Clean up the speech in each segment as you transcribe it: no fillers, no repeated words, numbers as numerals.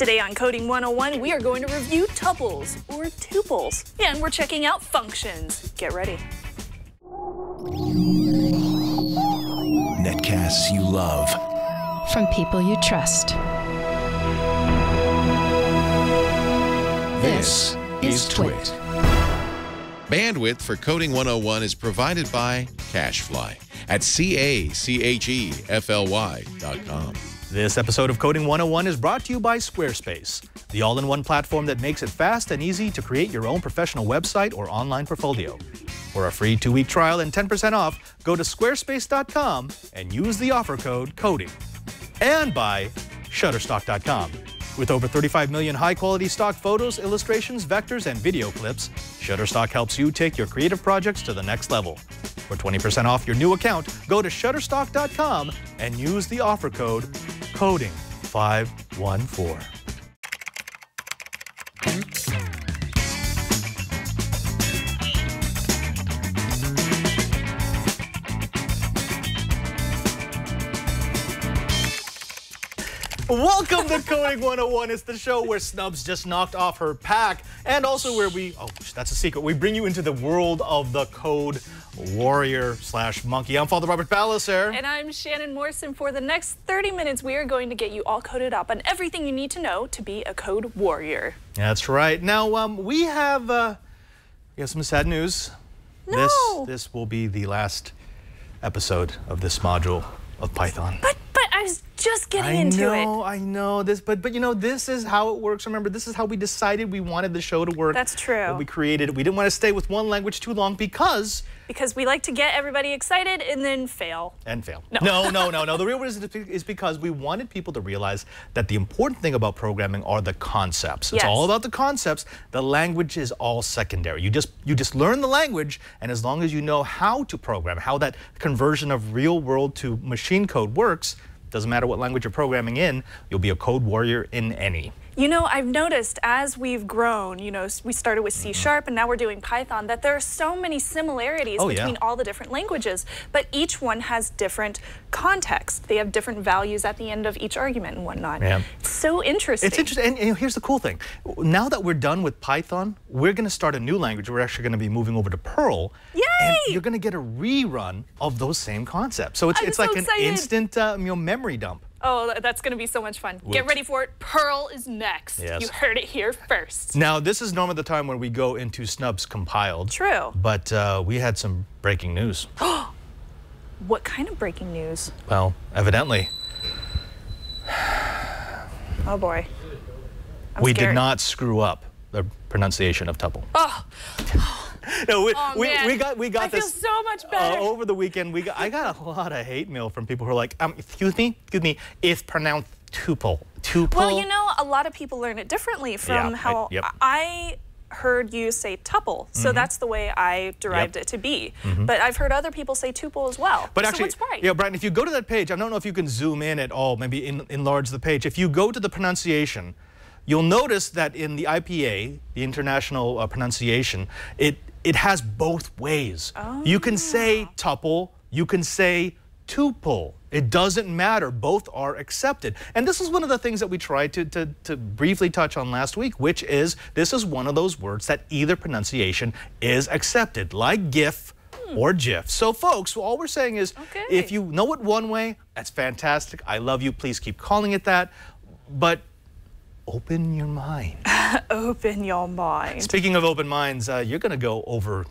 Today on Coding 101, we are going to review tuples or tuples, and we're checking out functions. Get ready. Netcasts you love. From people you trust. This is Twit. Bandwidth for Coding 101 is provided by CacheFly at CacheFly.com. This episode of Coding 101 is brought to you by Squarespace, the all-in-one platform that makes it fast and easy to create your own professional website or online portfolio. For a free 2-week trial and 10% off, go to squarespace.com and use the offer code CODING. And by Shutterstock.com. With over 35 million high-quality stock photos, illustrations, vectors, and video clips, Shutterstock helps you take your creative projects to the next level. For 20% off your new account, go to Shutterstock.com and use the offer code CODING514. Welcome to Coding 101. It's the show where Snubs just knocked off her pack, and also where we, that's a secret, we bring you into the world of the code warrior / monkey. I'm Father Robert Ballecer. And I'm Shannon Morse, and for the next 30 minutes, we are going to get you all coded up on everything you need to know to be a code warrior. That's right. Now, we have some sad news. No. This will be the last episode of this module of Python. But I was just getting into it. I know this, but you know, this is how it works. Remember, this is how we decided we wanted the show to work. That's true. When we created it. We didn't want to stay with one language too long because we like to get everybody excited and then fail. And fail. No. No. The real reason is because we wanted people to realize that the important thing about programming are the concepts. It's all about the concepts. The language is all secondary. You just learn the language, and as long as you know how to program, how that conversion of real world to machine code works, doesn't matter what language you're programming in, you'll be a code warrior in any. You know, I've noticed as we've grown, you know, we started with C# and now we're doing Python, that there are so many similarities between all the different languages, but each one has different context. They have different values at the end of each argument and whatnot. Yeah. It's so interesting. It's interesting, and here's the cool thing. Now that we're done with Python, we're going to start a new language. We're actually going to be moving over to Perl. Yay! And you're going to get a rerun of those same concepts. So it's like an instant memory dump. Oh, that's going to be so much fun. Get ready for it. Perl is next. Yes. You heard it here first. Now, this is normally the time when we go into Snubs Compiled. True. But we had some breaking news. What kind of breaking news? Well, evidently. Oh, boy. We did not screw up the pronunciation of tuple. Oh. No, we got I this. feel so much better. Over the weekend, I got a lot of hate mail from people who are like, excuse me, it's pronounced tuple. Tuple. Well, you know, a lot of people learn it differently from how I heard you say tuple, so that's the way I derived it to be. But I've heard other people say tuple as well. But so actually, what's right? Yeah, Brian, if you go to that page, I don't know if you can zoom in at all, maybe enlarge the page. If you go to the pronunciation, you'll notice that in the IPA, the International Pronunciation, it has both ways. Oh. You can say tuple, you can say tuple. It doesn't matter. Both are accepted. And this is one of the things that we tried to briefly touch on last week, which is this is one of those words that either pronunciation is accepted, like GIF or GIF. So, folks, all we're saying is if you know it one way, that's fantastic. I love you. Please keep calling it that. But open your mind. Open your mind. Speaking of open minds, you're going to go over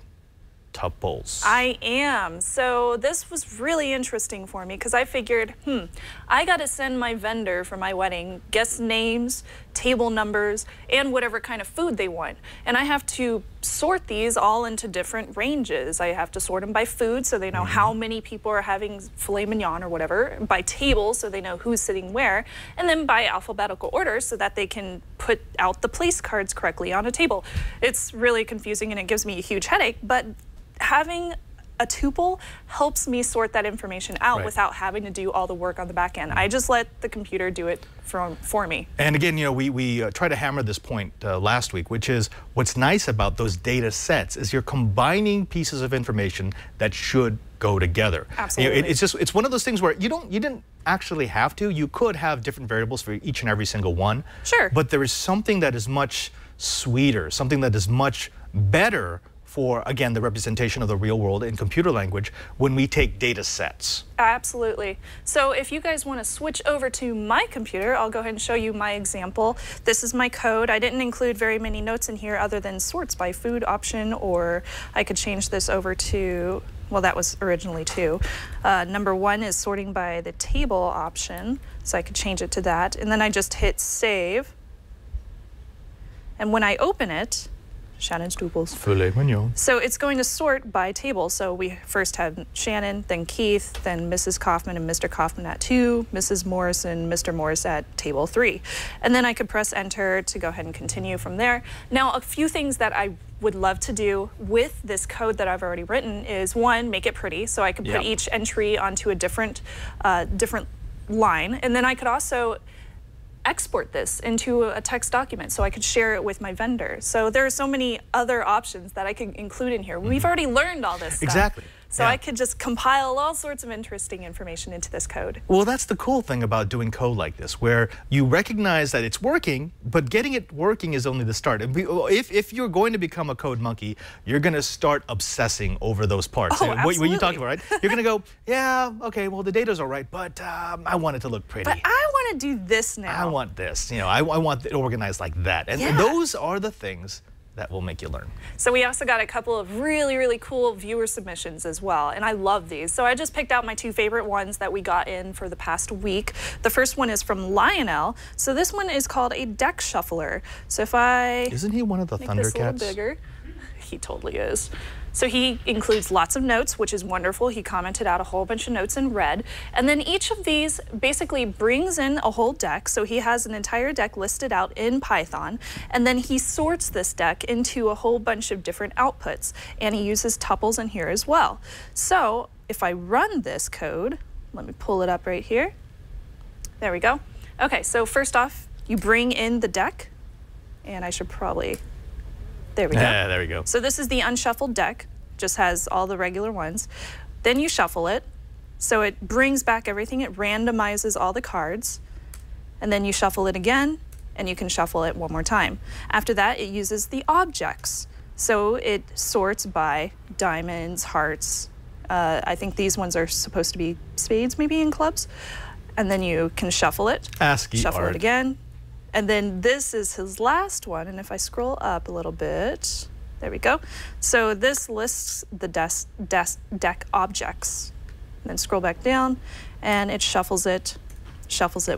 tuples. I am. So this was really interesting for me because I figured, I got to send my vendor for my wedding guest names, table numbers, and whatever kind of food they want. And I have to sort these all into different ranges. I have to sort them by food so they know how many people are having filet mignon or whatever, by table so they know who's sitting where, and then by alphabetical order so that they can put out the place cards correctly on a table. It's really confusing and it gives me a huge headache, but having a tuple helps me sort that information out without having to do all the work on the back end. I just let the computer do it for me. And again, you know, we try to hammer this point last week, which is what's nice about those data sets is you're combining pieces of information that should go together. Absolutely. It's one of those things where you didn't actually have to. You could have different variables for each and every single one. Sure. But there is something that is much sweeter, something that is much better for, again, the representation of the real world in computer language when we take data sets. Absolutely. So if you guys want to switch over to my computer, I'll go ahead and show you my example. This is my code. I didn't include very many notes in here other than sorts by food option, or I could change this over to, well, that was originally 2. Number 1 is sorting by the table option, so I could change it to that. And then I just hit save. And when I open it, Shannon's Doodles. Filet mignon. So it's going to sort by table. So we first had Shannon, then Keith, then Mrs. Kaufman and Mr. Kaufman at 2, Mrs. Morse and Mr. Morse at table 3. And then I could press enter to go ahead and continue from there. Now, a few things that I would love to do with this code that I've already written is, 1, make it pretty. So I could put each entry onto a different line. And then I could also export this into a text document so I could share it with my vendor. So there are so many other options that I can include in here. We've already learned all this stuff. Exactly. So I could just compile all sorts of interesting information into this code. Well, that's the cool thing about doing code like this, where you recognize that it's working, but getting it working is only the start. If you're going to become a code monkey, you're going to start obsessing over those parts. Oh, absolutely. When you talk about, right? You're going to go, yeah, okay, well, the data's all right, but I want it to look pretty. But I want to do this now. I want this. You know, I want it organized like that. And those are the things that will make you learn. So we also got a couple of really, really cool viewer submissions as well, and I love these. So I just picked out my 2 favorite ones that we got in for the past week. The first one is from Lionel. So this one is called a deck shuffler. So if I Isn't he one of the make this a little Thundercats? bigger, he totally is. So he includes lots of notes, which is wonderful. He commented out a whole bunch of notes in red. And then each of these basically brings in a whole deck. So he has an entire deck listed out in Python. And then he sorts this deck into a whole bunch of different outputs. And he uses tuples in here as well. So if I run this code, let me pull it up right here. There we go. Okay, so first off, you bring in the deck. And I should probably... There we go. Yeah, there we go. So this is the unshuffled deck, just has all the regular ones. Then you shuffle it, so it brings back everything, it randomizes all the cards, and then you shuffle it again, and you can shuffle it one more time. After that, it uses the objects. So it sorts by diamonds, hearts. I think these ones are supposed to be spades, maybe, in clubs. And then you can shuffle it, shuffle it again. And then this is his last one, and if I scroll up a little bit, there we go. So this lists the deck objects. And then scroll back down, and it shuffles it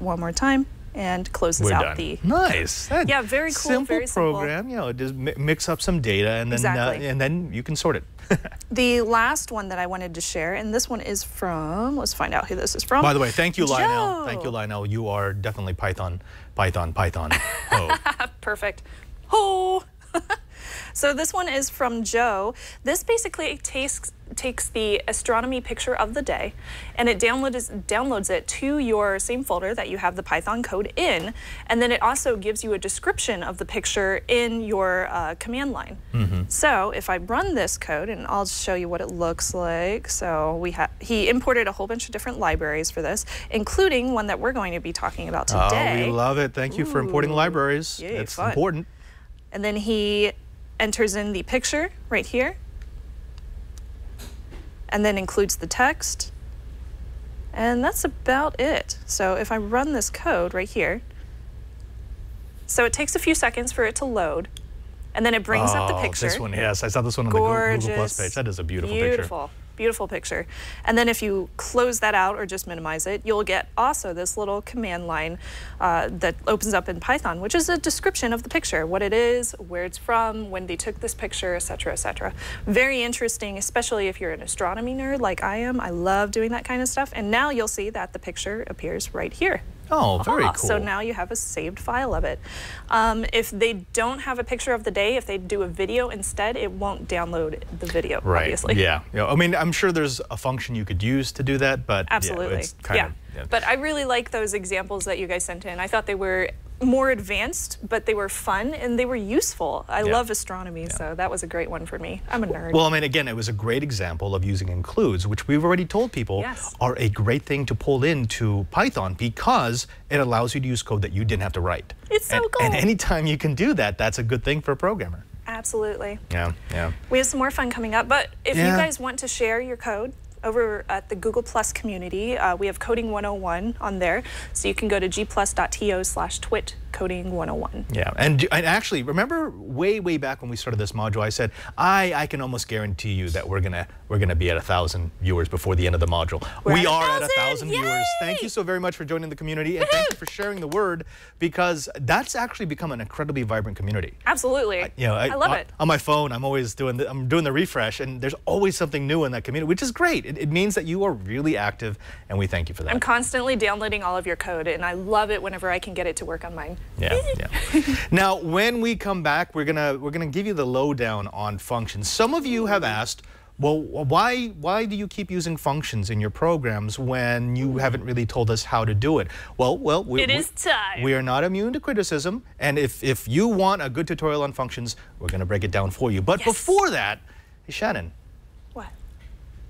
one more time, and closes out the... Nice. Yeah, very cool, simple very simple. program, you know, just mix up some data, and then, and then you can sort it. The last one that I wanted to share, and this one is from, let's find out who this is from. By the way, thank you, Lionel. Joe. Thank you, Lionel. You are definitely Python. Oh. Perfect. Oh. So this one is from Joe. This basically takes the astronomy picture of the day, and it downloads it to your same folder that you have the Python code in, and then it also gives you a description of the picture in your command line. So if I run this code, and I'll show you what it looks like. So he imported a whole bunch of different libraries for this, including one that we're going to be talking about today. Oh, we love it. Thank you for importing libraries. Yay, it's fun. important. And then he enters in the picture right here, and then includes the text, and that's about it. So if I run this code right here, so it takes a few seconds for it to load, and then it brings up the picture. This one, yes, I saw this one on Gorgeous. the Google Plus page. That is a beautiful picture. Beautiful. Beautiful picture. And then if you close that out or just minimize it, you'll get also this little command line that opens up in Python, which is a description of the picture, what it is, where it's from, when they took this picture, etc., etc. Very interesting, especially if you're an astronomy nerd like I am. I love doing that kind of stuff. And now you'll see that the picture appears right here. Oh, very cool. So now you have a saved file of it. If they don't have a picture of the day, if they do a video instead, it won't download the video, obviously. Yeah. I mean, I'm sure there's a function you could use to do that, but absolutely. Yeah, it's kind of, But I really like those examples that you guys sent in. I thought they were more advanced, but they were fun and they were useful. I love astronomy, so that was a great one for me. I'm a nerd. Well, I mean, again, it was a great example of using includes, which we've already told people are a great thing to pull into Python because it allows you to use code that you didn't have to write. It's so cool. And anytime you can do that, that's a good thing for a programmer. Absolutely. Yeah. We have some more fun coming up, but if you guys want to share your code, over at the Google Plus community, we have Coding 101 on there, so you can go to gplus.to/twit Coding 101. Yeah, and actually, remember way back when we started this module, I said I can almost guarantee you that we're gonna be at 1,000 viewers before the end of the module. We are at 1,000 viewers. Thank you so very much for joining the community, and thank you for sharing the word, because that's actually become an incredibly vibrant community. Absolutely. I love it. On my phone, I'm always doing the refresh, and there's always something new in that community, which is great. It means that you are really active, and we thank you for that. I'm constantly downloading all of your code, and I love it whenever I can get it to work on mine. Yeah. Now, when we come back, we're gonna give you the lowdown on functions. Some of you have asked, well, why do you keep using functions in your programs when you haven't really told us how to do it? Well, it is time. We are not immune to criticism, and if you want a good tutorial on functions, we're gonna break it down for you. But before that, hey, Shannon. What?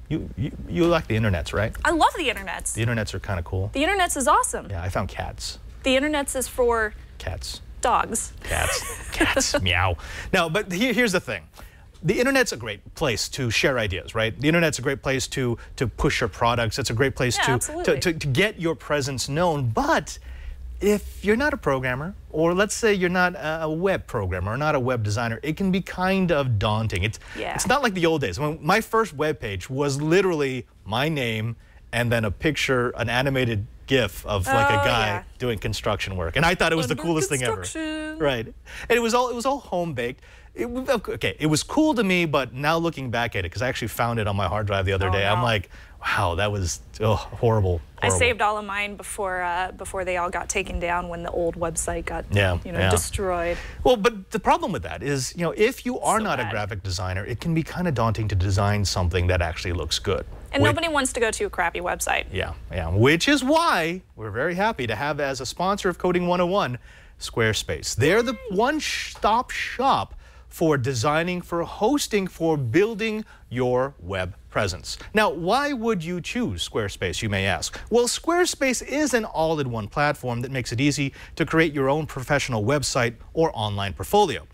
You like the internets, right? I love the internets. The internets are kind of cool. The internets is awesome. Yeah, I found cats. The internets is for cats. Dogs. Cats. Meow. No, but here's the thing. The internet's a great place to share ideas, right? The internet's a great place to push your products. It's a great place to get your presence known. But if you're not a programmer, or let's say you're not a web programmer or not a web designer, it can be kind of daunting. It's not like the old days. When my first web page was literally my name and then a picture, an animated GIF of like a guy doing construction work, and I thought it was the coolest thing ever. Right, and it was all home baked. It was cool to me, but now looking back at it, because I actually found it on my hard drive the other day, I'm like, wow, that was horrible. I saved all of mine before they all got taken down when the old website got destroyed. Well, but the problem with that is, if you are not a graphic designer, it can be kind of daunting to design something that actually looks good. And nobody wants to go to a crappy website. Yeah, which is why we're very happy to have as a sponsor of Coding 101, Squarespace. They're the one-stop shop for designing, for hosting, for building your web presence. Now, why would you choose Squarespace, you may ask? Well, Squarespace is an all-in-one platform that makes it easy to create your own professional website or online portfolio.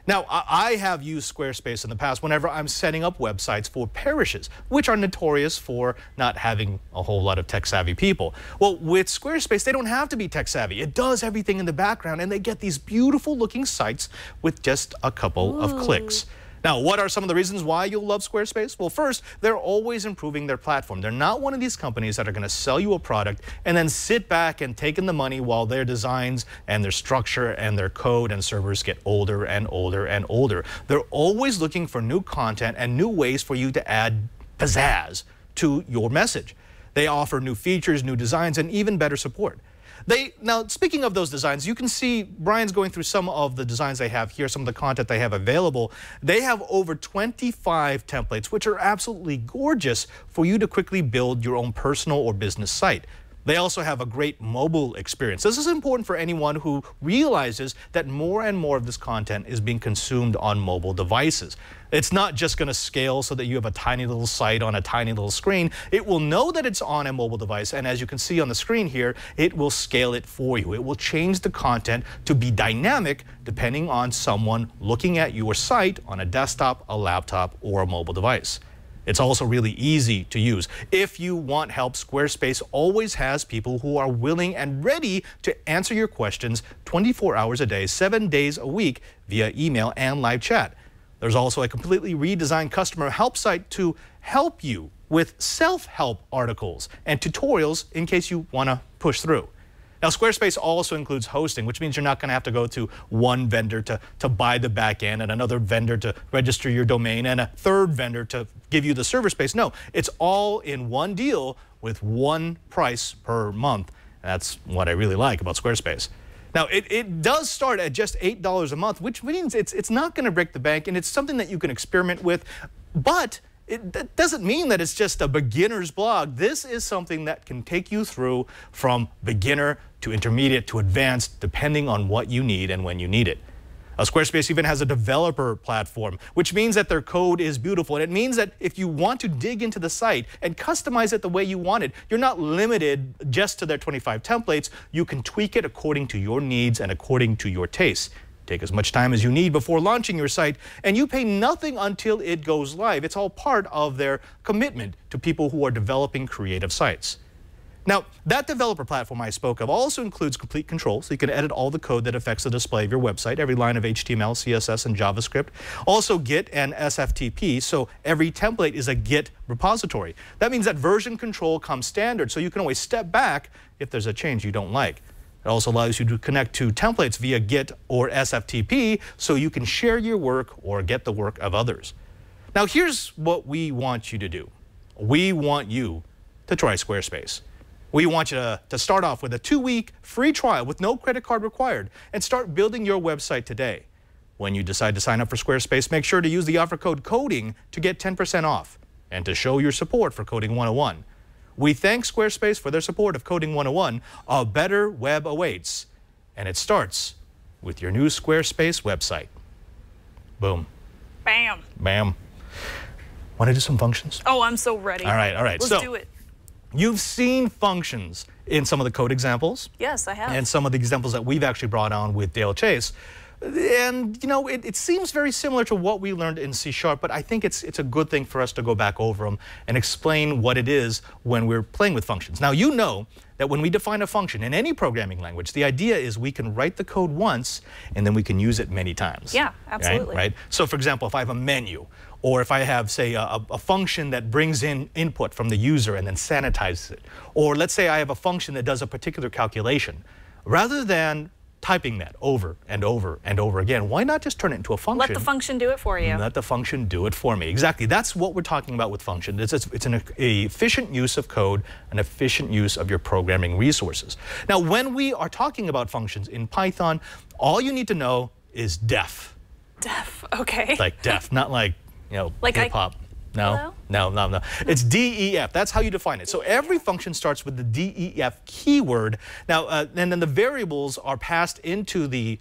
Now, I have used Squarespace in the past whenever I'm setting up websites for parishes, which are notorious for not having a whole lot of tech-savvy people. Well, with Squarespace, they don't have to be tech-savvy. It does everything in the background, and they get these beautiful-looking sites with just a couple of clicks. Now, what are some of the reasons why you'll love Squarespace? Well, first, they're always improving their platform. They're not one of these companies that are going to sell you a product and then sit back and take in the money while their designs and their structure and their code and servers get older and older and older. They're always looking for new content and new ways for you to add pizzazz to your message. They offer new features, new designs, and even better support. Now, speaking of those designs, you can see Brian's going through some of the designs they have here, some of the content they have available. They have over 25 templates, which are absolutely gorgeous for you to quickly build your own personal or business site. They also have a great mobile experience. This is important for anyone who realizes that more and more of this content is being consumed on mobile devices. It's not just going to scale so that you have a tiny little site on a tiny little screen. It will know that it's on a mobile device, and as you can see on the screen here, it will scale it for you. It will change the content to be dynamic depending on someone looking at your site on a desktop, a laptop, or a mobile device. It's also really easy to use. If you want help, Squarespace always has people who are willing and ready to answer your questions 24 hours a day, 7 days a week via email and live chat. There's also a completely redesigned customer help site to help you with self-help articles and tutorials in case you want to push through. Now, Squarespace also includes hosting, which means you're not going to have to go to one vendor to buy the back end and another vendor to register your domain and a third vendor to give you the server space. No, it's all in one deal with one price per month. And that's what I really like about Squarespace. Now, it does start at just $8 a month, which means it's not going to break the bank, and it's something that you can experiment with, but that doesn't mean that it's just a beginner's blog. This is something that can take you through from beginner to intermediate to advanced, depending on what you need and when you need it. Squarespace even has a developer platform, which means that their code is beautiful. And it means that if you want to dig into the site and customize it the way you want it, you're not limited just to their 25 templates. You can tweak it according to your needs and according to your tastes. Take as much time as you need before launching your site, and you pay nothing until it goes live. It's all part of their commitment to people who are developing creative sites. Now, that developer platform I spoke of also includes complete control, so you can edit all the code that affects the display of your website, every line of HTML, CSS, and JavaScript. Also Git and SFTP, so every template is a Git repository. That means that version control comes standard, so you can always step back if there's a change you don't like. It also allows you to connect to templates via Git or SFTP, so you can share your work or get the work of others. Now, here's what we want you to do. We want you to try Squarespace. We want you to start off with a 2-week free trial with no credit card required and start building your website today. When you decide to sign up for Squarespace, make sure to use the offer code CODING to get 10% off and to show your support for Coding 101. We thank Squarespace for their support of Coding 101. A better web awaits, and it starts with your new Squarespace website. Boom. Bam. Bam. Want to do some functions? Oh, I'm so ready. All right, all right. Let's do it. You've seen functions in some of the code examples. Yes, I have. And some of the examples that we've actually brought on with Dale Chase. And, you know, it seems very similar to what we learned in C#, but I think it's a good thing for us to go back over them and explain what it is when we're playing with functions. Now, you know that when we define a function in any programming language, the idea is we can write the code once and then we can use it many times. Yeah, absolutely. Right? So, for example, if I have a menu, or if I have, say, a function that brings in input from the user and then sanitizes it, or let's say I have a function that does a particular calculation, rather than typing that over and over and over again, why not just turn it into a function? Let the function do it for you. Let the function do it for me. Exactly. That's what we're talking about with function. It's an efficient use of code, an efficient use of your programming resources. Now, when we are talking about functions in Python, all you need to know is def. Def, okay. Like def, not like, you know, like hip-hop. No, no. It's DEF. That's how you define it. So every function starts with the DEF keyword. Now, and then the variables are passed into the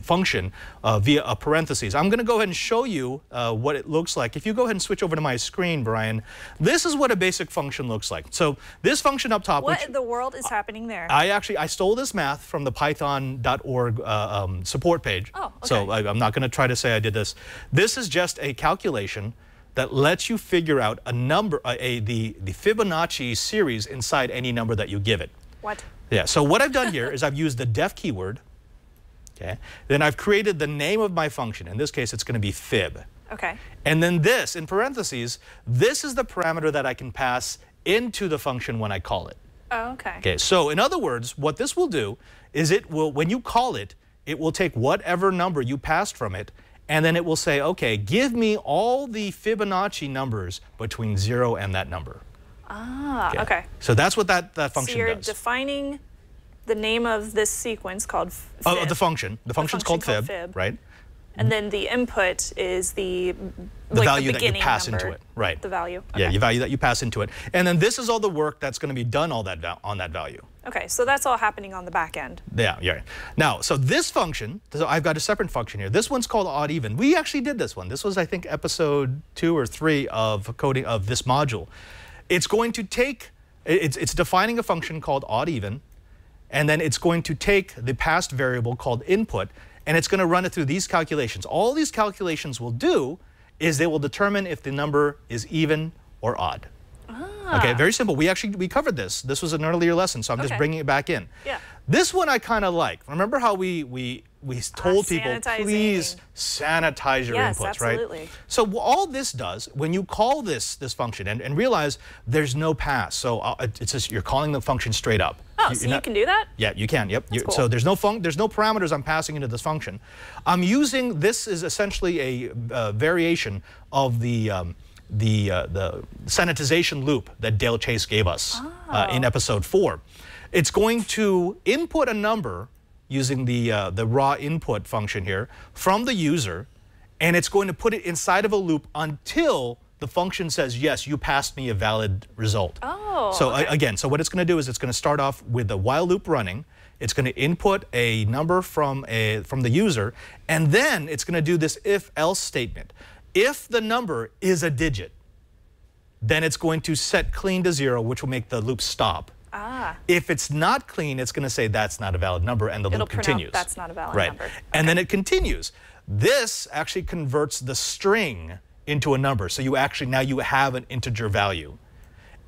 function via a parentheses. I'm going to go ahead and show you what it looks like. If you go ahead and switch over to my screen, Brian, this is what a basic function looks like. So this function up top. What in the world is happening there? I stole this math from the python.org support page. Oh, okay. So I'm not going to try to say I did this. This is just a calculation that lets you figure out a number, the Fibonacci series inside any number that you give it. What? Yeah, so what I've done here is I've used the def keyword. Okay. Then I've created the name of my function. In this case, it's going to be fib. Okay. And then this, in parentheses, this is the parameter that I can pass into the function when I call it. Oh, okay. Okay, so in other words, what this will do is it will, when you call it, it will take whatever number you passed from it, and then it will say, okay, give me all the Fibonacci numbers between 0 and that number. Ah, okay. So that's what that function does. So you're does. defining the name of this sequence called fib. Oh, the function. The function's called fib, right? And then the input is the value that you pass into it, right? The value. Okay. Yeah, the value that you pass into it. And then this is all the work that's going to be done on that value. Okay, so that's all happening on the back end. Yeah. Now, so this function, so I've got a separate function here. This one's called odd even. We actually did this one. This was, I think, episode 2 or 3 of coding of this module. It's going to take, it's defining a function called odd even, and then it's going to take the passed variable called input, and it's going to run it through these calculations. All these calculations will do is they will determine if the number is even or odd. Ah. Okay, very simple. We covered this. This was an earlier lesson, so I'm just bringing it back in. Yeah. This one I kind of like. Remember how we told people, please sanitize your inputs, absolutely. Right? So all this does, when you call this function, and realize there's no pass, so it's just you're calling the function straight up. Oh, so you can do that? Yeah, you can. Yep. Cool. So there's no parameters I'm passing into this function. I'm using, this is essentially a variation of the sanitization loop that Dale Chase gave us in episode 4. It's going to input a number using the raw input function here from the user, and it's going to put it inside of a loop until the function says, yes, you passed me a valid result. Oh, so okay. again, so what it's going to do is it's going to start off with the while loop running. It's going to input a number from the user, and then it's going to do this if-else statement. If the number is a digit, then it's going to set clean to 0, which will make the loop stop. If it's not clean, it's going to say that's not a valid number, and the loop continues. That's not a valid number. Okay. And then it continues. This actually converts the string into a number. So now you have an integer value.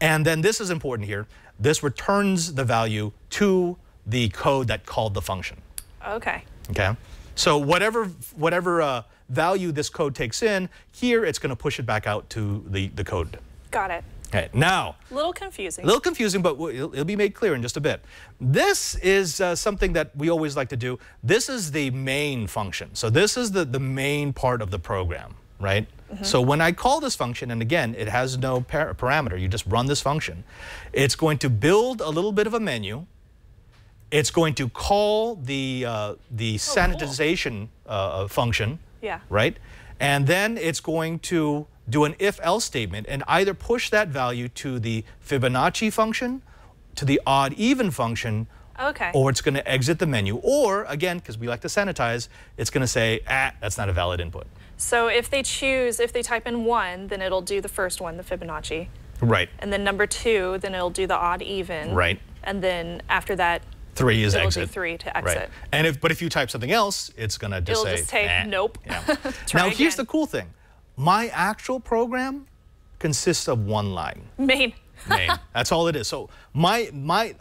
And then this is important here. This returns the value to the code that called the function. Okay. Okay. So whatever value this code takes in, here it's going to push it back out to the code. Got it. Okay, now. A little confusing. A little confusing, but it'll be made clear in just a bit. This is something that we always like to do. This is the main function. So this is the main part of the program, right? So when I call this function, and again, it has no parameter, you just run this function, it's going to build a little bit of a menu. It's going to call the sanitization function, right? And then it's going to do an if-else statement and either push that value to the Fibonacci function, to the odd-even function, or it's going to exit the menu. Or, again, because we like to sanitize, it's going to say, that's not a valid input. So if they type in 1, then it'll do the first one, the Fibonacci. Right. And then number 2, then it'll do the odd-even. Right. And then after that, 3 is it'll exit. do 3 to exit. Right. And but if you type something else, it's going to just it'll just say nope. Yeah. Try now, again. here's the cool thing. My actual program consists of one line. Main. That's all it is. So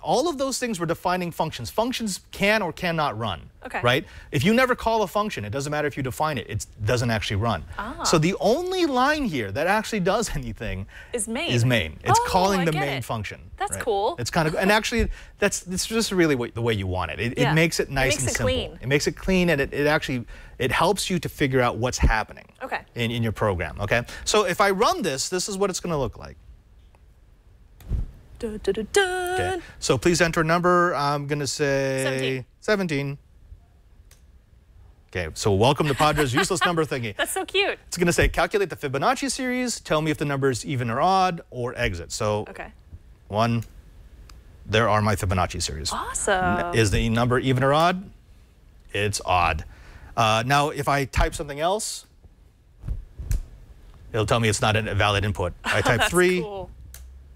all of those things were defining functions. Functions can or cannot run. Okay. Right? If you never call a function, it doesn't matter if you define it. It doesn't actually run. So the only line here that actually does anything is main. It's calling the main function. That's cool. It's kind of, and actually, it's just really the way you want it. It makes it nice and simple. Clean. It makes it clean, and it actually helps you to figure out what's happening. Okay. In your program. Okay. So if I run this is what it's going to look like. Okay. So please enter a number. I'm going to say 17. Okay, so welcome to Padre's useless number thingy. That's so cute. It's going to say calculate the Fibonacci series, tell me if the number is even or odd, or exit. So 1, there are my Fibonacci series. Awesome. Is the number even or odd? It's odd. Now, if I type something else, it'll tell me it's not a valid input. I type 3. Cool.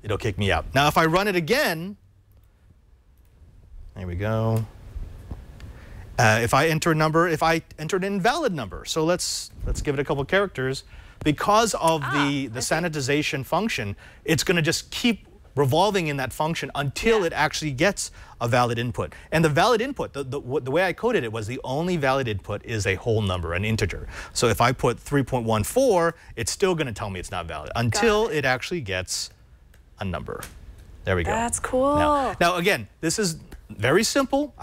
It'll kick me out. Now, if I run it again, there we go. If I enter a number, if I enter an invalid number, so let's give it a couple characters. Because of the sanitization function, it's going to just keep revolving in that function until it actually gets a valid input. And the valid input, the way I coded it was the only valid input is a whole number, an integer. So if I put 3.14, it's still going to tell me it's not valid until it actually gets a number. There we go. That's cool. Now again, this is very simple.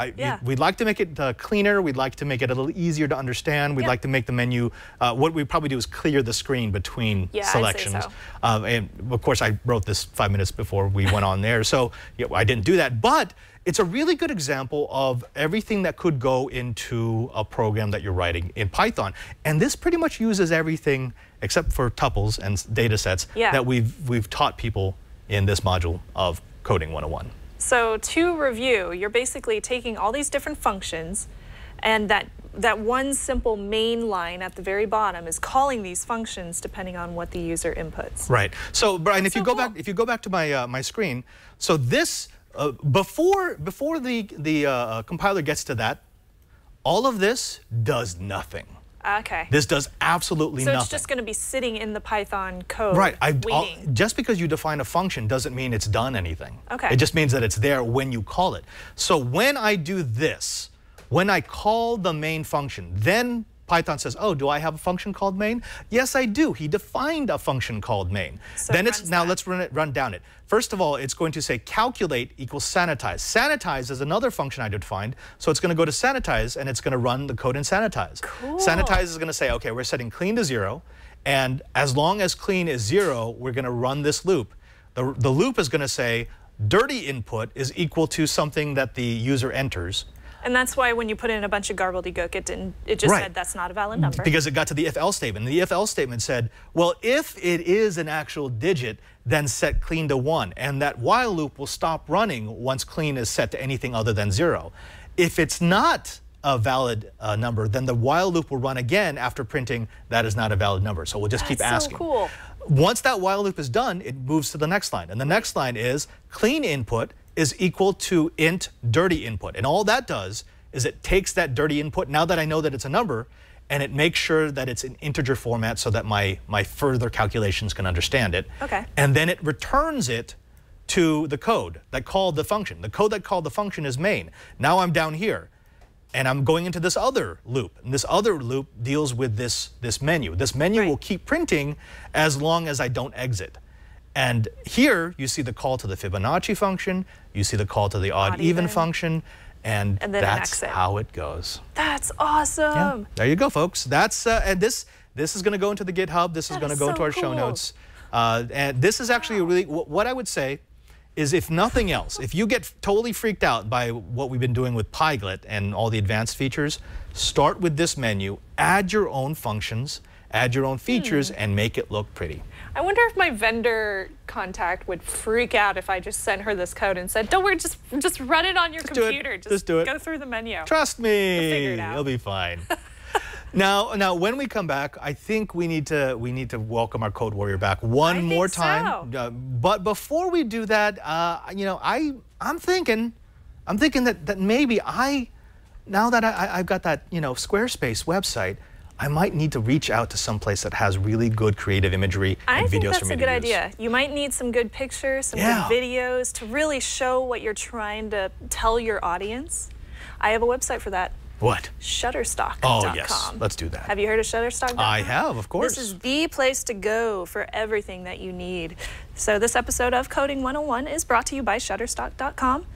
We'd like to make it cleaner. We'd like to make it a little easier to understand. We'd like to make the menu, what we'd probably do is clear the screen between selections. I'd say so. And of course, I wrote this 5 minutes before we went on there, so I didn't do that. But it's a really good example of everything that could go into a program that you're writing in Python. And this pretty much uses everything except for tuples and data sets that we've taught people in this module of Coding 101. So to review, you're basically taking all these different functions, and that one simple main line at the very bottom is calling these functions depending on what the user inputs. Right. So Brian, if you go back to my my screen, so this before the compiler gets to that, all of this does nothing. Okay. This does absolutely nothing. So it's just going to be sitting in the Python code, waiting. Just because you define a function doesn't mean it's done anything. Okay. It just means that it's there when you call it. So when I do this, when I call the main function, then Python says, oh, do I have a function called main? Yes, I do. He defined a function called main. So then let's run down it. First of all, it's going to say calculate equals sanitize. Sanitize is another function I defined. So it's going to go to sanitize, and it's going to run the code in sanitize. Cool. Sanitize is going to say, okay, we're setting clean to 0. And as long as clean is 0, we're going to run this loop. The loop is going to say dirty input is equal to something that the user enters. And that's why when you put in a bunch of gobbledygook, it just said that's not a valid number. Because it got to the if-else statement. And the if-else statement said, well, if it is an actual digit, then set clean to 1. And that while loop will stop running once clean is set to anything other than 0. If it's not a valid number, then the while loop will run again after printing that is not a valid number. So we'll just keep asking. So cool. Once that while loop is done, it moves to the next line. And the next line is clean input is equal to int dirty input. And all that does is it takes that dirty input, now that I know that it's a number, and it makes sure that it's an integer format so that my further calculations can understand it. Okay. And then it returns it to the code that called the function. The code that called the function is main. Now I'm down here, and I'm going into this other loop. And this other loop deals with this menu. This menu will keep printing as long as I don't exit. And here you see the call to the Fibonacci function, you see the call to the odd even function, and that's how it goes. That's awesome. Yeah. There you go, folks. That's and this is going to go into the GitHub. This is going to go into our show notes. And this is actually really what I would say is, if nothing else, if you get totally freaked out by what we've been doing with Pyglet and all the advanced features, start with this menu, add your own functions, add your own features, and make it look pretty. I wonder if my vendor contact would freak out if I just sent her this code and said, don't worry, just run it on your computer. Just do it. Go through the menu. Trust me. You'll figure it out. It'll be fine. Now, when we come back, I think we need to welcome our Code Warrior back one more time. So. But before we do that, you know, I'm thinking that maybe now that I've got that, you know, Squarespace website, I might need to reach out to some place that has really good creative imagery and videos for me to use. I think that's a good idea. You might need some good pictures, some good videos to really show what you're trying to tell your audience. I have a website for that. What? Shutterstock.com. Oh, yes. Let's do that. Have you heard of Shutterstock.com? I have, of course. This is the place to go for everything that you need. So this episode of Coding 101 is brought to you by Shutterstock.com.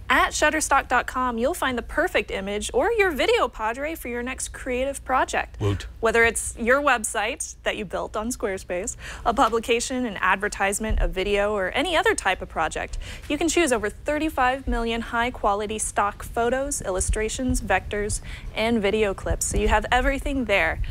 At Shutterstock.com, you'll find the perfect image or your video padre for your next creative project. Woot. Whether it's your website that you built on Squarespace, a publication, an advertisement, a video, or any other type of project, you can choose over 35 million high-quality stock photos, illustrations, vectors, and video clips. So you have everything there,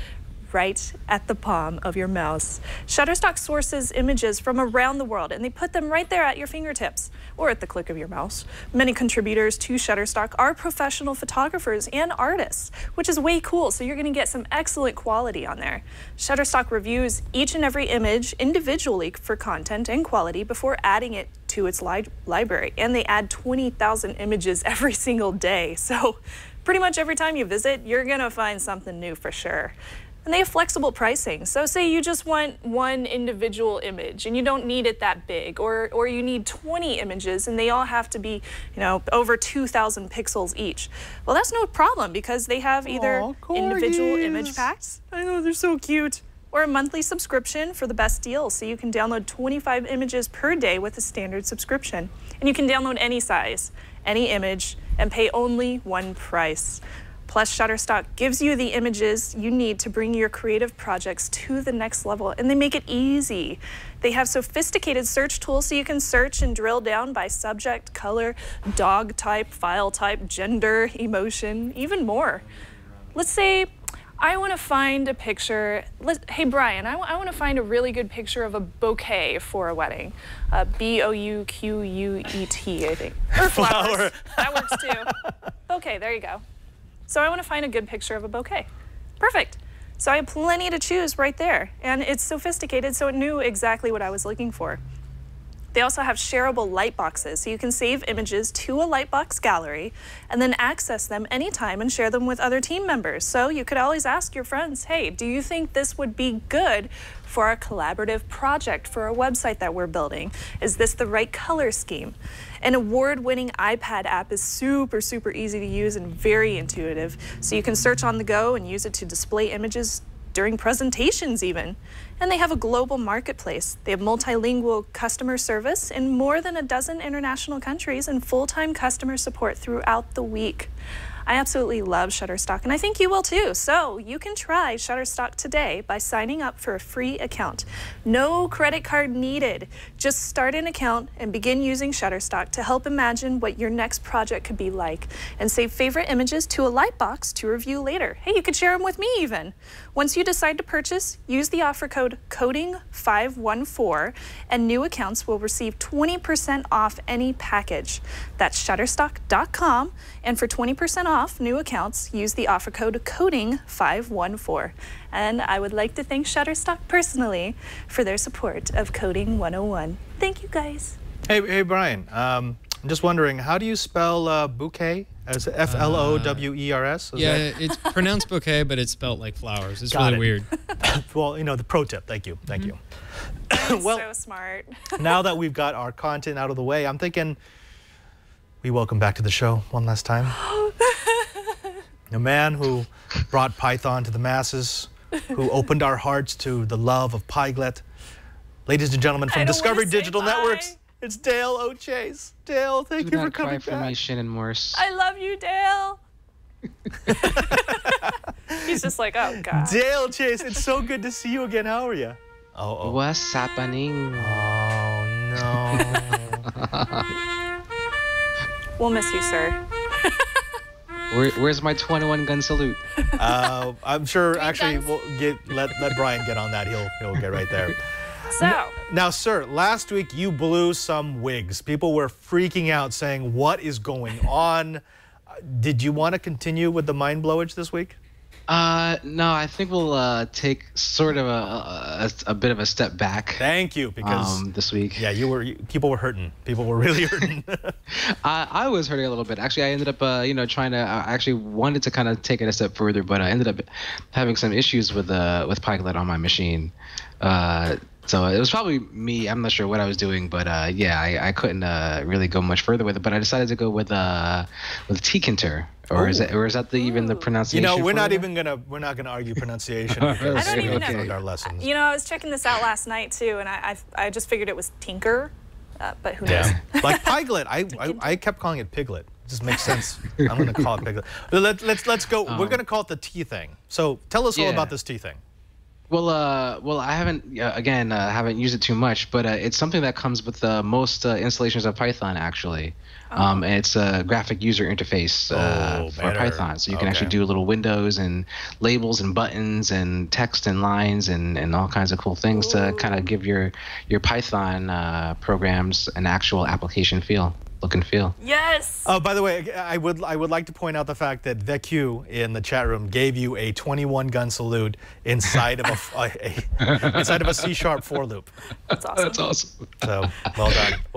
right at the palm of your mouse. Shutterstock sources images from around the world, and they put them right there at your fingertips or at the click of your mouse. Many contributors to Shutterstock are professional photographers and artists, which is way cool, so you're going to get some excellent quality on there. Shutterstock reviews each and every image individually for content and quality before adding it to its library, and they add 20,000 images every single day, so pretty much every time you visit, you're going to find something new for sure. And they have flexible pricing. So say you just want one individual image and you don't need it that big, or you need 20 images and they all have to be, you know, over 2,000 pixels each. Well, that's no problem because they have either individual image packs, I know they're so cute, or a monthly subscription for the best deal. So you can download 25 images per day with a standard subscription. And you can download any size, any image, and pay only one price. Plus, Shutterstock gives you the images you need to bring your creative projects to the next level, and they make it easy. They have sophisticated search tools so you can search and drill down by subject, color, dog type, file type, gender, emotion, even more. Let's say I want to find a picture. Hey, Brian, I want to find a really good picture of a bouquet for a wedding. B-O-U-Q-U-E-T, I think. Or flowers. That works too. Bouquet, there you go. So I want to find a good picture of a bouquet. Perfect. So I have plenty to choose right there. And it's sophisticated, so it knew exactly what I was looking for. They also have shareable lightboxes, so you can save images to a lightbox gallery and then access them anytime and share them with other team members. So you could always ask your friends, hey, do you think this would be good for our collaborative project for a website that we're building? Is this the right color scheme? An award-winning iPad app is super, super easy to use and very intuitive. So you can search on the go and use it to display images during presentations even. And they have a global marketplace. They have multilingual customer service in more than a dozen international countries and full-time customer support throughout the week. I absolutely love Shutterstock, and I think you will too. So you can try Shutterstock today by signing up for a free account. No credit card needed. Just start an account and begin using Shutterstock to help imagine what your next project could be like, and save favorite images to a Lightbox to review later. Hey, you could share them with me even. Once you decide to purchase, use the offer code CODING514, and new accounts will receive 20% off any package. That's Shutterstock.com, and for 20% off new accounts, use the offer code CODING514. And I would like to thank Shutterstock personally for their support of Coding 101. Thank you, guys. Hey, Brian. I'm just wondering, how do you spell bouquet? As F-L-O-W-E-R-S? Yeah, it's pronounced bouquet, but it's spelled like flowers. It's Got really it. weird. Well, you know, the pro tip. Thank you. Thank you. Well, so smart. Now that we've got our content out of the way, I'm thinking we welcome back to the show one last time a man who brought Python to the masses, who opened our hearts to the love of Pyglet. Ladies and gentlemen, from Discovery Digital Networks, it's Dale O'Chase. Dale, thank you for coming back. Do not cry for my Shannon Morse. I love you, Dale. He's just like, oh, God. Dale Chase, it's so good to see you again. How are you? Oh. What's happening? Oh, no. We'll miss you, sir. Where's my 21 gun salute? I'm sure, actually, we'll let Brian get on that. He'll get right there. So. Now, sir, last week you blew some wigs. People were freaking out saying, what is going on? Did you want to continue with the mind blowage this week? No, I think we'll take sort of a bit of a step back. Thank you, because this week. Yeah, people were hurting. People were really hurting. I was hurting a little bit. Actually, I ended up, trying to. I actually wanted to kind of take it a step further, but I ended up having some issues with Pyglet on my machine. So it was probably me. I'm not sure what I was doing, but yeah, I couldn't really go much further with it. But I decided to go with Tkinter. Or is that even the pronunciation? You know, we're not gonna argue pronunciation. I don't even know. Our lessons. You know, I was checking this out last night too, and I just figured it was Tinker, but who knows? Like Pyglet, I kept calling it Piglet. It just makes sense. I'm gonna call it Piglet. Let's go. We're gonna call it the T thing. So tell us all about this T thing. Well, I haven't haven't used it too much, but it's something that comes with most installations of Python actually. And it's a graphic user interface for Python, so you can actually do little windows and labels and buttons and text and lines and all kinds of cool things to kind of give your Python programs an actual application look and feel. Yes. Oh, by the way, I would like to point out the fact that VEQ in the chat room gave you a 21 gun salute inside of inside of a C# for loop. That's awesome. That's awesome. So well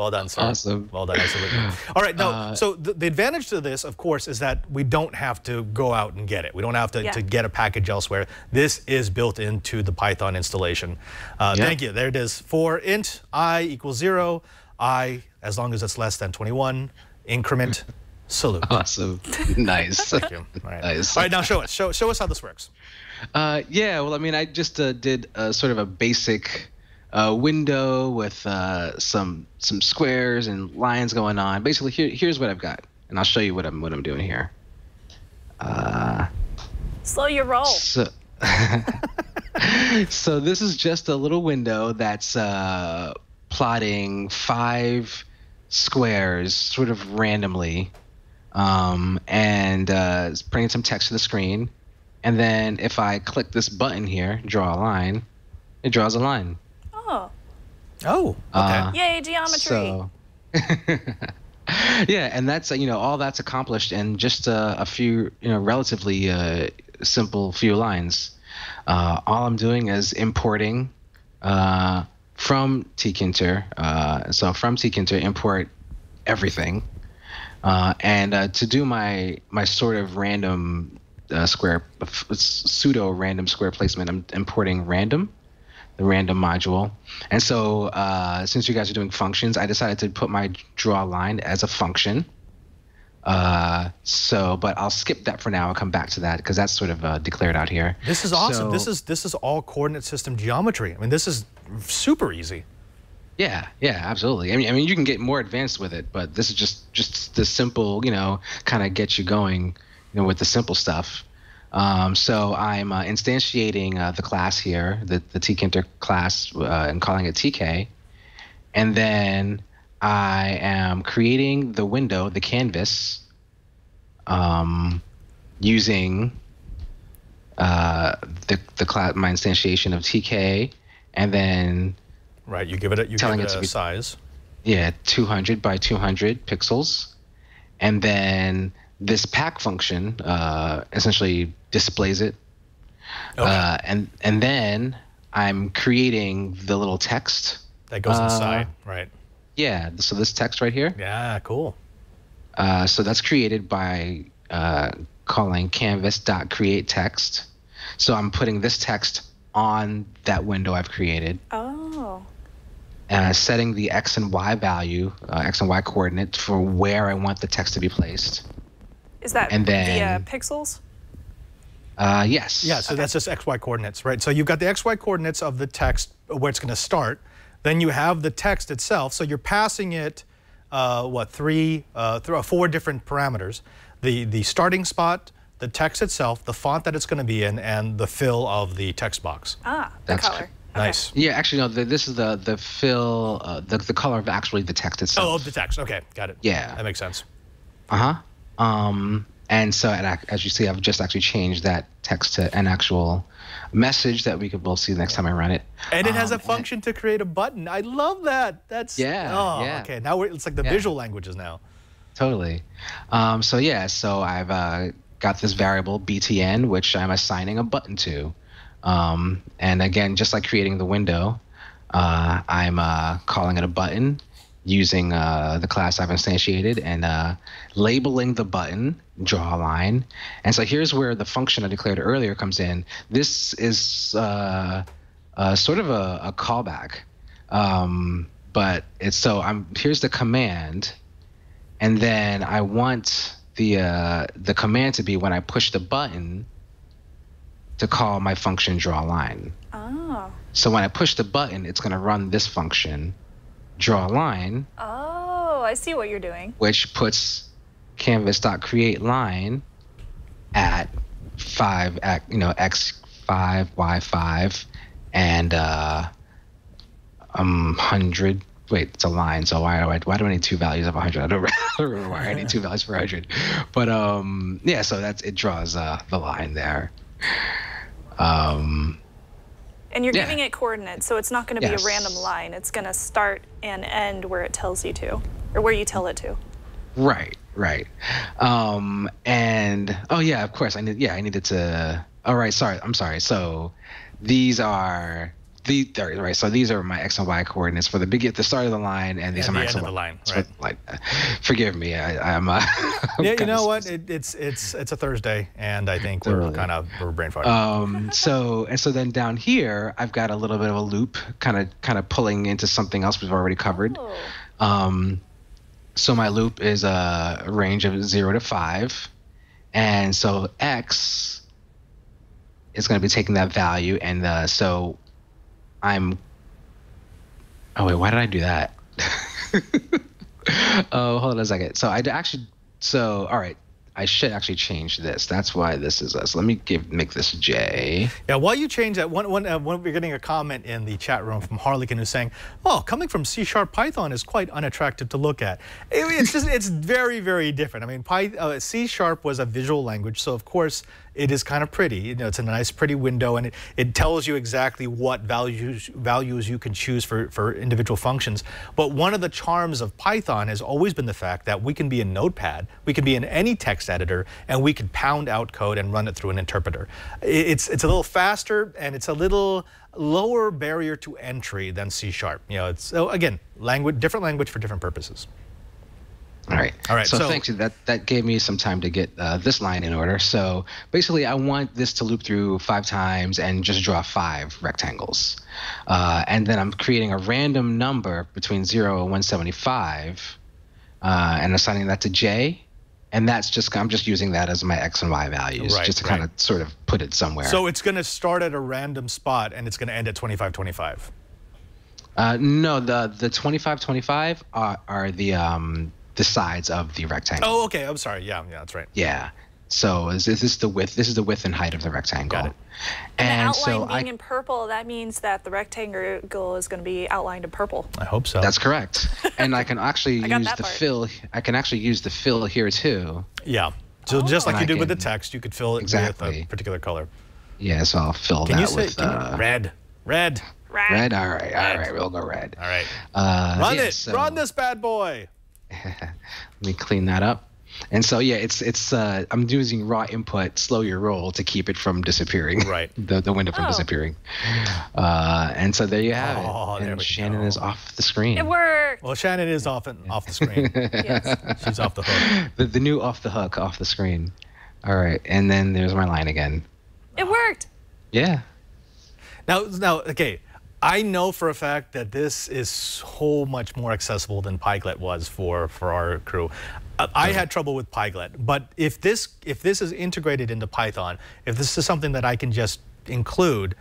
done, sir. Awesome. Well done, absolutely. All right, now, so the advantage to this, of course, is that we don't have to go out and get it. We don't have to get a package elsewhere. This is built into the Python installation. Thank you. There it is. For int I equals 0, I, as long as it's less than 21, increment, salute. Awesome. Nice. Thank you. All right. Nice. All right, now show us. Show us how this works. Yeah, well, I mean, I just did sort of a basic window with some squares and lines going on. Basically, here's what I've got, and I'll show you what I'm doing here. Slow your roll. So this is just a little window that's plotting 5 squares sort of randomly, and bringing some text to the screen. And then if I click this button here, draw a line, it draws a line. Oh, okay. Yay, geometry. So, yeah, and that's, all that's accomplished in just a few, relatively simple few lines. All I'm doing is importing from Tkinter. So from Tkinter, import everything. And to do my sort of random pseudo random square placement, I'm importing random, the random module. And so since you guys are doing functions, I decided to put my draw line as a function. But I'll skip that for now. I'll come back to that because that's sort of declared out here. This is awesome. So, this is all coordinate system geometry. I mean, this is super easy. Yeah, absolutely. I mean, you can get more advanced with it, but this is just the simple, kind of get you going, with the simple stuff. So I'm instantiating the class here, the tkinter class, and calling it TK. And then I am creating the window, the canvas, using the class, my instantiation of TK, and then you give it a size. Yeah, 200 by 200 pixels, and then this pack function essentially displays it. Okay. And then I'm creating the little text that goes inside, right? Yeah. So this text right here. Yeah, cool. So that's created by calling canvas.createText. So I'm putting this text on that window I've created. Oh. Setting the X and Y value, X and Y coordinate for where I want the text to be placed. Is that via pixels? Yes. Yeah, so that's just XY coordinates, right? So you've got the XY coordinates of the text, where it's going to start. Then you have the text itself. So you're passing it, 4 different parameters. The starting spot, the text itself, the font that it's going to be in, and the fill of the text box. The color. Nice. Okay. Yeah, actually, no, this is the fill, the color of actually the text itself. Oh, of the text. Okay, got it. Yeah. That makes sense. And so, as you see, I've just actually changed that text to an actual message that we'll see the next time I run it. And it has a function to create a button. I love that. That's okay. Now it's like the visual languages now. Totally. So I've got this variable btn, which I'm assigning a button to. And again, just like creating the window, I'm calling it a button using the class I've instantiated and labeling the button, draw a line. And so here's where the function I declared earlier comes in. This is sort of a callback, but here's the command, and then I want the command to be when I push the button to call my function draw a line. Oh. So when I push the button, it's going to run this function, draw a line. Oh, I see what you're doing. Which puts canvas.createLine at 5, x5, y5, and 100. Wait, it's a line, so why do I need two values of 100? I don't remember why I need two values for 100. But so it draws the line there. And you're giving it coordinates, so it's not going to be a random line. It's going to start and end where it tells you to, or where you tell it to. Right. And of course I needed to. All right, I'm sorry. So these are so these are my X and Y coordinates for the start of the line, and these are my X and Y. The line, right? Forgive me, I'm. Yeah, you know what? It's a Thursday, and I think we're brain foggy. So then down here, I've got a little bit of a loop, kind of pulling into something else we've already covered. Oh. So my loop is a range of 0 to 5, and so X is going to be taking that value, and so I'm. Oh wait, why did I do that? Oh, hold on a second. So all right, I should actually change this. That's why this is us. Let me make this J. Yeah, while you change that, we're getting a comment in the chat room from Harlequin who's saying, "Oh, coming from C# Python is quite unattractive to look at." It's very, very different. I mean, C# was a visual language, so of course it is kind of pretty. It's a nice, pretty window, and it tells you exactly what values you can choose for individual functions. But one of the charms of Python has always been the fact that we can be in Notepad, we can be in any text editor, and we can pound out code and run it through an interpreter. It's a little faster, and it's a little lower barrier to entry than C#. So again, different language for different purposes. All right. So thanks. That gave me some time to get this line in order. So basically, I want this to loop through 5 times and just draw 5 rectangles. And then I'm creating a random number between 0 and 175 and assigning that to J. And I'm just using that as my X and Y values, just to kind of sort of put it somewhere. So it's going to start at a random spot and it's going to end at 2525. No, the 2525 are the sides of the rectangle. Oh, okay. I'm sorry. Yeah, that's right. Yeah. So this is the width. This is the width and height of the rectangle. Got it. And the outline being in purple, that means that the rectangle is going to be outlined in purple. I hope so. That's correct. And I can actually use the fill. I can actually use the fill here too. Yeah. So just like you did with the text, you could fill it with a particular color. Yeah, so I'll fill that with red. Red. Red. All right. We'll go red. All right. Run this bad boy. Let me clean that up. And so yeah, it's I'm using raw input, slow your roll to keep it from disappearing. Right. the window from disappearing. And so there you have it. And Shannon is off the screen. It worked. Well, Shannon is off the screen. Yes. She's off the hook. The new off the hook, off the screen. All right, and then there's my line again. It worked. Yeah. Now, okay. I know for a fact that this is so much more accessible than Pyglet was for our crew. I had trouble with Pyglet, but if this is integrated into Python, if this is something that I can just include,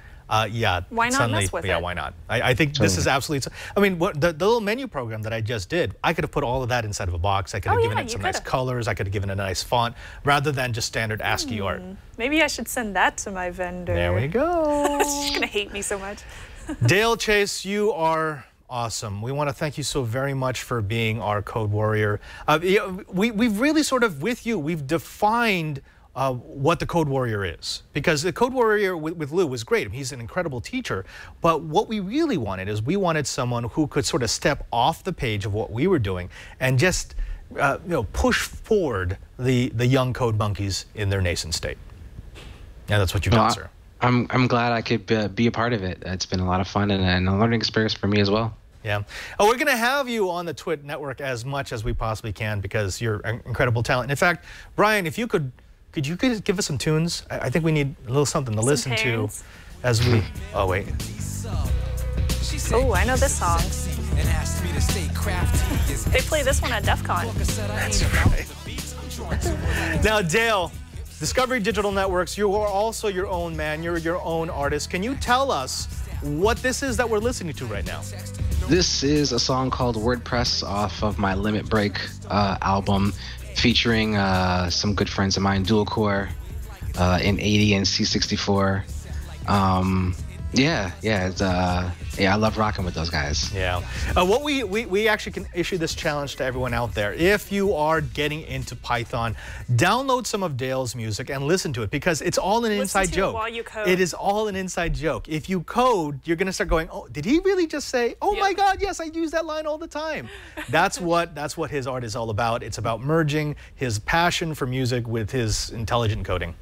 yeah, why not mess with it? Yeah, why not? I think this is absolutely. I mean, the little menu program that I just did, I could have put all of that inside of a box. I could have given it some nice colors. I could have given it a nice font, rather than just standard ASCII art. Maybe I should send that to my vendor. There we go. She's gonna hate me so much. Dale Chase, you are awesome. We want to thank you so very much for being our code warrior. We've really sort of, with you, we've defined what the code warrior is. Because the code warrior with Lou was great. He's an incredible teacher. But what we really wanted is we wanted someone who could sort of step off the page of what we were doing and just push forward the young code monkeys in their nascent state. And that's what you've done, sir. I'm glad I could be a part of it. It's been a lot of fun and a learning experience for me as well. Yeah. Oh, we're going to have you on the Twit network as much as we possibly can because you're an incredible talent. In fact, Brian, if you could you give us some tunes? I think we need a little something to listen to as we. Oh wait. Oh, I know this song. They play this one at DEF CON. That's right. Now, Dale. Discovery Digital Networks, you are also your own man. You're your own artist. Can you tell us what this is that we're listening to right now? This is a song called WordPress off of my Limit Break album, featuring some good friends of mine, Dual Core in 80 and C64. I love rocking with those guys. Yeah. What we actually can issue this challenge to everyone out there. If you are getting into Python, download some of Dale's music and listen to it because it's all an inside joke. While you code. It is all an inside joke. If you code, you're going to start going, oh, did he really just say, oh my God, yes, I use that line all the time. That's what his art is all about. It's about merging his passion for music with his intelligent coding.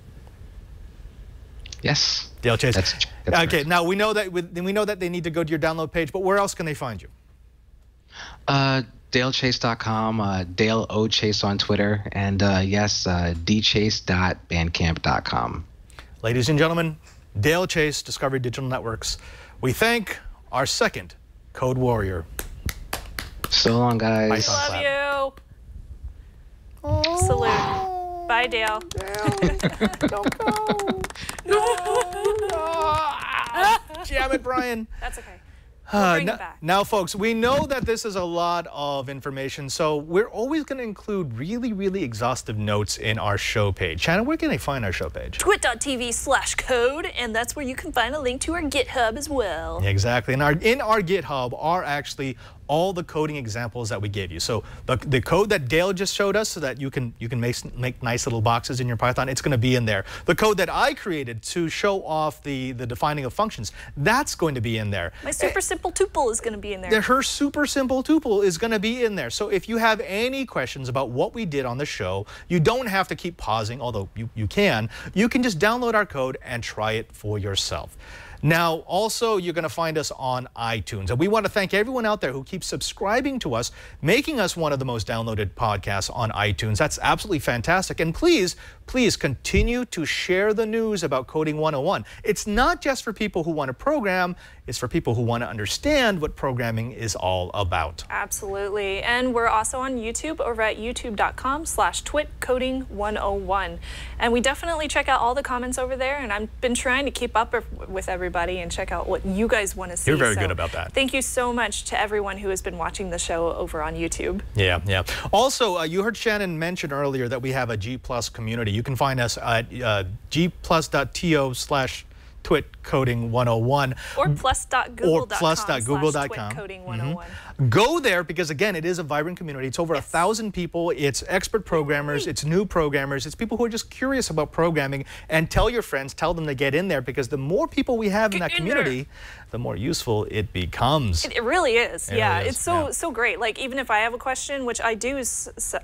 Yes. Dale Chase. That's okay, now we know that they need to go to your download page, but where else can they find you? DaleChase.com, Dale O Chase on Twitter, and dchase.bandcamp.com. Ladies and gentlemen, Dale Chase, Discovery Digital Networks. We thank our second code warrior. So long, guys. Love you. Oh. Salute. Bye, Dale. Don't go. No. Damn it, Brian. That's okay. We'll bring it back. Now, folks, we know that this is a lot of information, so we're always going to include really, really exhaustive notes in our show page. Shannon, where can they find our show page? twit.tv/code, and that's where you can find a link to our GitHub as well. Exactly. And in our GitHub are actually all the coding examples that we gave you. So the code that Dale just showed us so that you can make nice little boxes in your Python, it's going to be in there. The code that I created to show off the defining of functions, that's going to be in there. My super simple tuple is going to be in there. Her super simple tuple is going to be in there. So if you have any questions about what we did on the show, you don't have to keep pausing, although you can. You can just download our code and try it for yourself. Now, also, you're going to find us on iTunes. And we want to thank everyone out there who keeps subscribing to us, making us one of the most downloaded podcasts on iTunes. That's absolutely fantastic. And please, please continue to share the news about Coding 101. It's not just for people who want to program. It's for people who want to understand what programming is all about. Absolutely. And we're also on YouTube over at youtube.com/twitcoding101. And we definitely check out all the comments over there. And I've been trying to keep up with everybody. everybody and check out what you guys want to see. You're very good about that. Thank you so much to everyone who has been watching the show over on YouTube. Yeah, yeah. Also, you heard Shannon mention earlier that we have a G+ community. You can find us at gplus.to/twitcoding101 or plus.google.com. Coding101. Go there because, again, it is a vibrant community. It's over 1,000 people. It's expert programmers. It's new programmers. It's people who are just curious about programming. And tell your friends, tell them to get in there because the more people we have in that community, the more useful it becomes. It really is. Yeah, really is. It's so great. Like, even if I have a question, which I do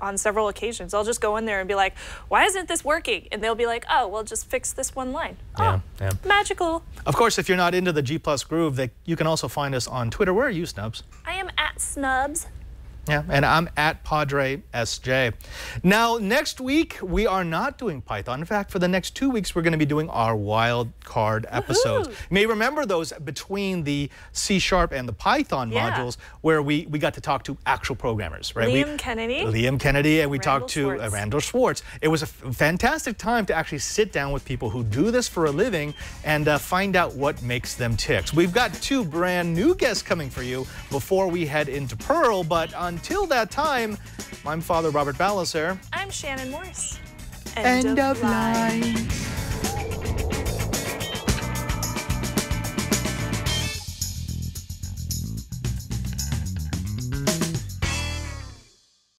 on several occasions, I'll just go in there and be like, why isn't this working? And they'll be like, oh, well, just fix this one line. Yeah, oh, magical. Of course, if you're not into the G+ groove, you can also find us on Twitter. Where are you, Snubs? I am at Snubs. Yeah, and I'm at Padre SJ. Now, next week, we are not doing Python. In fact, for the next 2 weeks, we're going to be doing our wild card episodes. You may remember those between the C# and the Python modules where we got to talk to actual programmers, right? Liam Kennedy, and we talked to Randall Schwartz. It was a fantastic time to actually sit down with people who do this for a living and find out what makes them tick. So we've got 2 brand new guests coming for you before we head into Perl, but until that time, I'm Father Robert Ballecer. I'm Shannon Morse. End of line.